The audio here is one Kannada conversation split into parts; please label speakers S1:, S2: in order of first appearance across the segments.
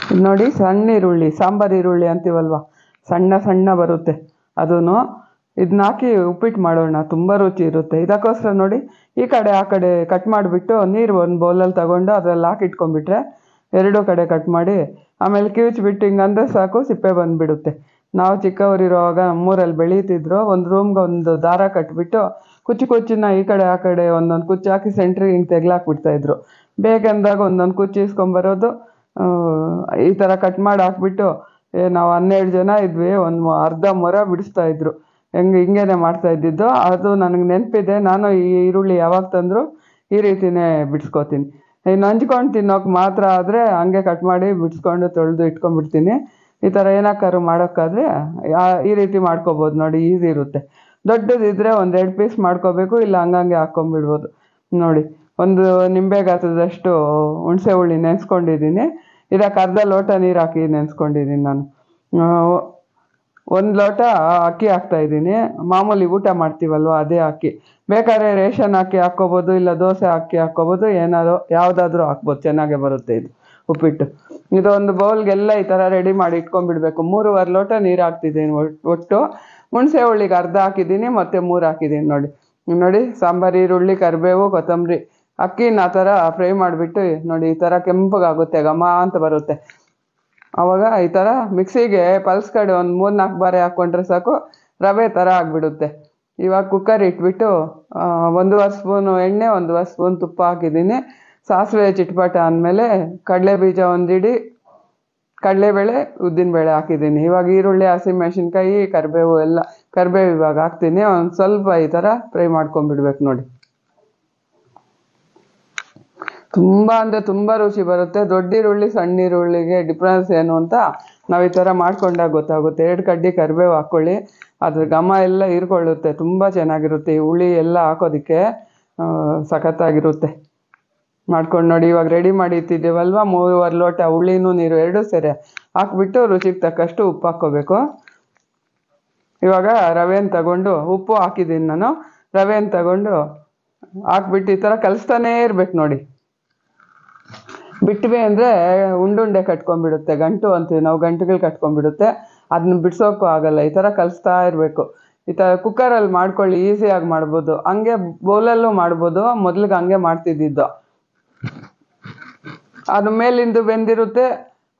S1: ಇದು ನೋಡಿ ಸಣ್ಣ ಈರುಳ್ಳಿ, ಸಾಂಬಾರು ಈರುಳ್ಳಿ ಅಂತೀವಲ್ವ, ಸಣ್ಣ ಸಣ್ಣ ಬರುತ್ತೆ ಅದೂ. ಇದನ್ನ ಹಾಕಿ ಉಪ್ಪಿಟ್ಟು ಮಾಡೋಣ, ತುಂಬ ರುಚಿ ಇರುತ್ತೆ. ಇದಕ್ಕೋಸ್ಕರ ನೋಡಿ ಈ ಕಡೆ ಆ ಕಡೆ ಕಟ್ ಮಾಡಿಬಿಟ್ಟು ನೀರು ಒಂದು ಬೌಲಲ್ಲಿ ತಗೊಂಡು ಅದರಲ್ಲಿ ಹಾಕಿ ಇಟ್ಕೊಂಡ್ಬಿಟ್ರೆ ಎರಡೂ ಕಡೆ ಕಟ್ ಮಾಡಿ ಆಮೇಲೆ ಕಿವುಚ್ಬಿಟ್ಟು ಹಿಂಗಂದ್ರೆ ಸಾಕು, ಸಿಪ್ಪೆ ಬಂದುಬಿಡುತ್ತೆ. ನಾವು ಚಿಕ್ಕವರಿರುವಾಗ ನಮ್ಮೂರಲ್ಲಿ ಬೆಳೀತಿದ್ರು. ಒಂದು ರೂಮ್ಗೆ ಒಂದು ದಾರ ಕಟ್ಬಿಟ್ಟು ಕುಚ್ಚಿನ ಈ ಕಡೆ ಆ ಕಡೆ ಒಂದೊಂದು ಕುಚ್ಚು ಹಾಕಿ ಸೆಂಟ್ರಿಗೆ ಹಿಂಗೆ ತೆಗ್ಲಾಕ್ಬಿಡ್ತಾಯಿದ್ರು. ಬೇಕಂದಾಗ ಒಂದೊಂದು ಕುಚ್ಚು ಇಸ್ಕೊಂಬರೋದು, ಈ ಥರ ಕಟ್ ಮಾಡಿ ಹಾಕ್ಬಿಟ್ಟು ನಾವು 12 ಜನ ಇದ್ವಿ, ಒಂದು ಅರ್ಧ ಮೊರ ಬಿಡಿಸ್ತಾಯಿದ್ರು. ಹಿಂಗೇನೆ ಮಾಡ್ತಾ ಇದ್ದಿದ್ದು. ಅದು ನನಗೆ ನೆನಪಿದೆ. ನಾನು ಈ ಈರುಳ್ಳಿ ಯಾವಾಗ ತಂದರೂ ಈ ರೀತಿಯೇ ಬಿಡಿಸ್ಕೋತೀನಿ. ಇನ್ನು ಹಂಚ್ಕೊಂಡು ತಿನ್ನೋಕೆ ಮಾತ್ರ ಆದರೆ ಹಂಗೆ ಕಟ್ ಮಾಡಿ ಬಿಡಿಸ್ಕೊಂಡು ತೊಳೆದು ಇಟ್ಕೊಂಡ್ಬಿಡ್ತೀನಿ. ಈ ಥರ ಏನಾಕಾರು ಮಾಡೋಕ್ಕಾದರೆ ಈ ರೀತಿ ಮಾಡ್ಕೋಬೋದು ನೋಡಿ, ಈಸಿ ಇರುತ್ತೆ. ದೊಡ್ಡದಿದ್ದರೆ ಒಂದು 2 ಪೀಸ್ ಮಾಡ್ಕೋಬೇಕು, ಇಲ್ಲ ಹಂಗಂಗೆ ಹಾಕ್ಕೊಂಬಿಡ್ಬೋದು. ನೋಡಿ, ಒಂದು ನಿಂಬೆ ಗಾತ್ರದಷ್ಟು ಹುಣಸೆ ಹುಳಿ ನೆನೆಸ್ಕೊಂಡಿದ್ದೀನಿ. ಇದಕ್ಕೆ ಅರ್ಧ ಲೋಟ ನೀರು ಹಾಕಿ ನೆನೆಸ್ಕೊಂಡಿದ್ದೀನಿ ನಾನು. 1 ಲೋಟ ಅಕ್ಕಿ ಹಾಕ್ತಾಯಿದ್ದೀನಿ. ಮಾಮೂಲಿ ಊಟ ಮಾಡ್ತೀವಲ್ವ ಅದೇ ಅಕ್ಕಿ. ಬೇಕಾದ್ರೆ ರೇಷನ್ ಅಕ್ಕಿ ಹಾಕ್ಕೋಬೋದು, ಇಲ್ಲ ದೋಸೆ ಅಕ್ಕಿ ಹಾಕ್ಕೋಬೋದು, ಏನಾದರೂ ಯಾವುದಾದ್ರೂ ಹಾಕ್ಬೋದು, ಚೆನ್ನಾಗೇ ಬರುತ್ತೆ ಇದು ಉಪ್ಪಿಟ್ಟು. ಇದೊಂದು ಬೌಲ್ಗೆಲ್ಲ ಈ ಥರ ರೆಡಿ ಮಾಡಿ ಇಟ್ಕೊಂಡ್ಬಿಡ್ಬೇಕು. 3.5 ಲೋಟ ನೀರು ಹಾಕ್ತಿದ್ದೀನಿ ಒಟ್ಟು. ಹುಣಸೆ ಹುಳಿಗೆ ಅರ್ಧ ಹಾಕಿದ್ದೀನಿ, ಮತ್ತು 3 ಹಾಕಿದ್ದೀನಿ ನೋಡಿ. ನೋಡಿ, ಸಾಂಬಾರು ಈರುಳ್ಳಿ, ಕರಿಬೇವು, ಕೊತ್ತಂಬರಿ, ಅಕ್ಕಿನ ಆ ಥರ ಫ್ರೈ ಮಾಡಿಬಿಟ್ಟು ನೋಡಿ ಈ ಥರ ಕೆಂಪಗಾಗುತ್ತೆ, ಘಮ ಅಂತ ಬರುತ್ತೆ. ಆವಾಗ ಈ ಥರ ಮಿಕ್ಸಿಗೆ ಪಲ್ಸ್ ಕಡೆ ಒಂದು 3-4 ಬಾರಿ ಹಾಕ್ಕೊಂಡ್ರೆ ಸಾಕು, ರವೆ ಥರ ಆಗಿಬಿಡುತ್ತೆ. ಇವಾಗ ಕುಕ್ಕರ್ ಇಟ್ಬಿಟ್ಟು 1.5 ಸ್ಪೂನು ಎಣ್ಣೆ, 1.5 ಸ್ಪೂನ್ ತುಪ್ಪ ಹಾಕಿದ್ದೀನಿ. ಸಾಸಿವೆ ಚಿಟ್ಪಟ ಅಂದಮೇಲೆ ಕಡಲೆ ಬೀಜ 1 ಹಿಡಿ, ಕಡಲೆಬೇಳೆ, ಉದ್ದಿನಬೇಳೆ ಹಾಕಿದ್ದೀನಿ. ಇವಾಗ ಈರುಳ್ಳಿ, ಹಸಿಮೆಣಸಿನ್ಕಾಯಿ, ಕರಿಬೇವು ಕರಿಬೇವು ಇವಾಗ ಹಾಕ್ತೀನಿ. ಒಂದು ಸ್ವಲ್ಪ ಈ ಥರ ಫ್ರೈ ಮಾಡ್ಕೊಂಬಿಡ್ಬೇಕು ನೋಡಿ. ತುಂಬ ಅಂದರೆ ತುಂಬ ರುಚಿ ಬರುತ್ತೆ. ದೊಡ್ಡ ಈರುಳ್ಳಿ ಸಣ್ಣ ಈರುಳ್ಳಿಗೆ ಡಿಫ್ರೆನ್ಸ್ ಏನು ಅಂತ ನಾವು ಈ ಥರ ಮಾಡ್ಕೊಂಡಾಗ ಗೊತ್ತಾಗುತ್ತೆ. 2 ಕಡ್ಡಿ ಕರಿಬೇವು ಹಾಕ್ಕೊಳ್ಳಿ, ಅದ್ರ ಘಮ ಎಲ್ಲ ಹೀರ್ಕೊಳ್ಳುತ್ತೆ. ತುಂಬ ಚೆನ್ನಾಗಿರುತ್ತೆ. ಈ ಹುಳಿ ಎಲ್ಲ ಹಾಕೋದಕ್ಕೆ ಸಖತ್ತಾಗಿರುತ್ತೆ. ಮಾಡ್ಕೊಂಡು ನೋಡಿ, ಇವಾಗ ರೆಡಿ ಮಾಡಿ ಇಟ್ಟಿದ್ದೀವಲ್ವ, 3.5 ಲೋಟ ಹುಳಿನೂ ನೀರು ಎರಡೂ ಸೇರಿ ಹಾಕ್ಬಿಟ್ಟು ರುಚಿಗೆ ತಕ್ಕಷ್ಟು ಉಪ್ಪು ಹಾಕ್ಕೋಬೇಕು. ಇವಾಗ ರವೆನ ತಗೊಂಡು, ಉಪ್ಪು ಹಾಕಿದ್ದೀನಿ ನಾನು, ರವೆನ ತಗೊಂಡು ಹಾಕ್ಬಿಟ್ಟು ಈ ಥರ ಕಲಿಸ್ತಾನೇ ಇರ್ಬೇಕು ನೋಡಿ. ಬಿಟ್ವಿ ಅಂದರೆ ಉಂಡುಂಡೆ ಕಟ್ಕೊಂಡ್ಬಿಡುತ್ತೆ, ಗಂಟು ಅಂತೀವಿ ನಾವು, ಗಂಟುಗಳು ಕಟ್ಕೊಂಡ್ಬಿಡುತ್ತೆ. ಅದನ್ನ ಬಿಡ್ಸೋಕ್ಕೂ ಆಗಲ್ಲ. ಈ ಥರ ಕಲಿಸ್ತಾ ಇರಬೇಕು. ಈ ಥರ ಕುಕ್ಕರಲ್ಲಿ ಮಾಡ್ಕೊಳ್ಳಿ, ಈಸಿಯಾಗಿ ಮಾಡ್ಬೋದು. ಹಂಗೆ ಬೌಲಲ್ಲೂ ಮಾಡ್ಬೋದು. ಮೊದಲಿಗೆ ಹಂಗೆ ಮಾಡ್ತಿದ್ದಿದ್ದು. ಅದು ಮೇಲಿಂದು ಬೆಂದಿರುತ್ತೆ,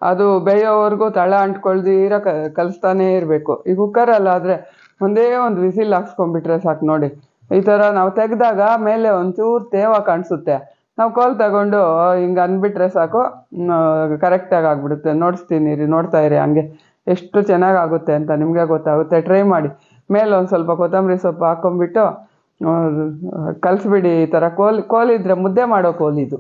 S1: ಅದು ಬೇಯೋವರೆಗೂ ತಳ ಅಂಟ್ಕೊಳ್ದಿರ ಕಲಿಸ್ತಾನೇ ಇರಬೇಕು. ಈ ಕುಕ್ಕರಲ್ಲಾದರೆ ಒಂದೇ ಒಂದು ವಿಸಿಲ್ ಹಾಕ್ಸ್ಕೊಂಡ್ಬಿಟ್ರೆ ಸಾಕು ನೋಡಿ. ಈ ಥರ ನಾವು ತೆಗೆದಾಗ ಮೇಲೆ ಒಂಚೂರು ತೇವ ಕಾಣಿಸುತ್ತೆ. ನಾವು ಕೋಲ್ ತಗೊಂಡು ಹಿಂಗೆ ಅಂದ್ಬಿಟ್ರೆ ಸಾಕು, ಕರೆಕ್ಟಾಗಿ ಆಗಿಬಿಡುತ್ತೆ. ನೋಡಿಸ್ತೀನಿ ರೀ, ನೋಡ್ತಾ ಇರಿ ಹಂಗೆ ಎಷ್ಟು ಚೆನ್ನಾಗಾಗುತ್ತೆ ಅಂತ ನಿಮಗೆ ಗೊತ್ತಾಗುತ್ತೆ. ಟ್ರೈ ಮಾಡಿ. ಮೇಲೆ ಒಂದು ಸ್ವಲ್ಪ ಕೊತ್ತಂಬರಿ ಸೊಪ್ಪು ಹಾಕ್ಕೊಂಬಿಟ್ಟು ಕಲಿಸ್ಬಿಡಿ. ಈ ಥರ ಕೋಲಿದ್ರೆ ಮುದ್ದೆ ಮಾಡೋ ಕೋಲಿದು.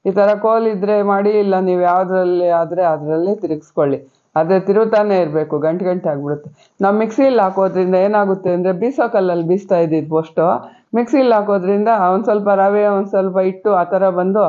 S1: ಈ ಥರ ಕೋಲಿದ್ರೆ ಮಾಡಿ, ಇಲ್ಲ ನೀವು ಯಾವುದ್ರಲ್ಲಿ ಆದರೆ ಅದರಲ್ಲಿ ತಿರುಗಿಸ್ಕೊಳ್ಳಿ. ಆದರೆ ತಿರುಗ್ತಾನೆ ಇರಬೇಕು, ಗಂಟೆ ಆಗಿಬಿಡುತ್ತೆ. ನಾವು ಮಿಕ್ಸಿಲಿ ಹಾಕೋದ್ರಿಂದ ಏನಾಗುತ್ತೆ ಅಂದರೆ, ಬೀಸೋ ಕಲ್ಲಲ್ಲಿ ಬೀಸ್ತಾ ಇದ್ದಿದ್ದು ಫಸ್ಟು. ಮಿಕ್ಸಿಲಿ ಹಾಕೋದ್ರಿಂದ ಒಂದು ಸ್ವಲ್ಪ ರವೆ, ಒಂದು ಸ್ವಲ್ಪ ಹಿಟ್ಟು ಆ ಥರ ಬಂದು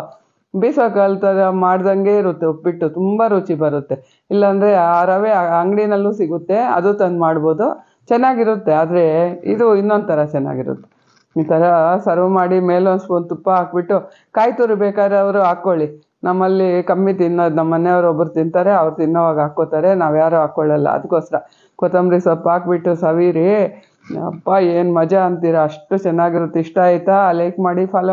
S1: ಬೀಸೋ ಕಲ್ಲು ಥರ ಮಾಡ್ದಂಗೆ ಇರುತ್ತೆ ಉಪ್ಪಿಟ್ಟು. ತುಂಬ ರುಚಿ ಬರುತ್ತೆ. ಇಲ್ಲಾಂದರೆ ಆ ರವೆ ಅಂಗಡಿನಲ್ಲೂ ಸಿಗುತ್ತೆ, ಅದು ತಂದು ಮಾಡ್ಬೋದು, ಚೆನ್ನಾಗಿರುತ್ತೆ. ಆದರೆ ಇದು ಇನ್ನೊಂದು ಥರ ಚೆನ್ನಾಗಿರುತ್ತೆ. ಈ ಥರ ಸರ್ವ್ ಮಾಡಿ ಮೇಲೆ ಒಂದು ಸ್ಪೂನ್ ತುಪ್ಪ ಹಾಕ್ಬಿಟ್ಟು, ಕಾಯಿ ತುರಿ ಬೇಕಾದ್ರೆ ಅವರು ಹಾಕ್ಕೊಳ್ಳಿ. ನಮ್ಮಲ್ಲಿ ಕಮ್ಮಿ ತಿನ್ನೋದು, ನಮ್ಮ ಮನೆಯವರು ಒಬ್ಬರು ತಿಂತಾರೆ, ಅವ್ರು ತಿನ್ನೋವಾಗ ಹಾಕ್ಕೋತಾರೆ, ನಾವು ಯಾರೂ ಹಾಕ್ಕೊಳ್ಳಲ್ಲ. ಅದಕ್ಕೋಸ್ಕರ ಕೊತ್ತಂಬರಿ ಸೊಪ್ಪು ಹಾಕ್ಬಿಟ್ಟು ಸವಿರಿ. ಅಪ್ಪ ಏನು ಮಜಾ ಅಂತೀರ, ಅಷ್ಟು ಚೆನ್ನಾಗಿರುತ್ತೆ. ಇಷ್ಟ ಆಯಿತಾ? ಲೈಕ್ ಮಾಡಿ, ಫಾಲೋ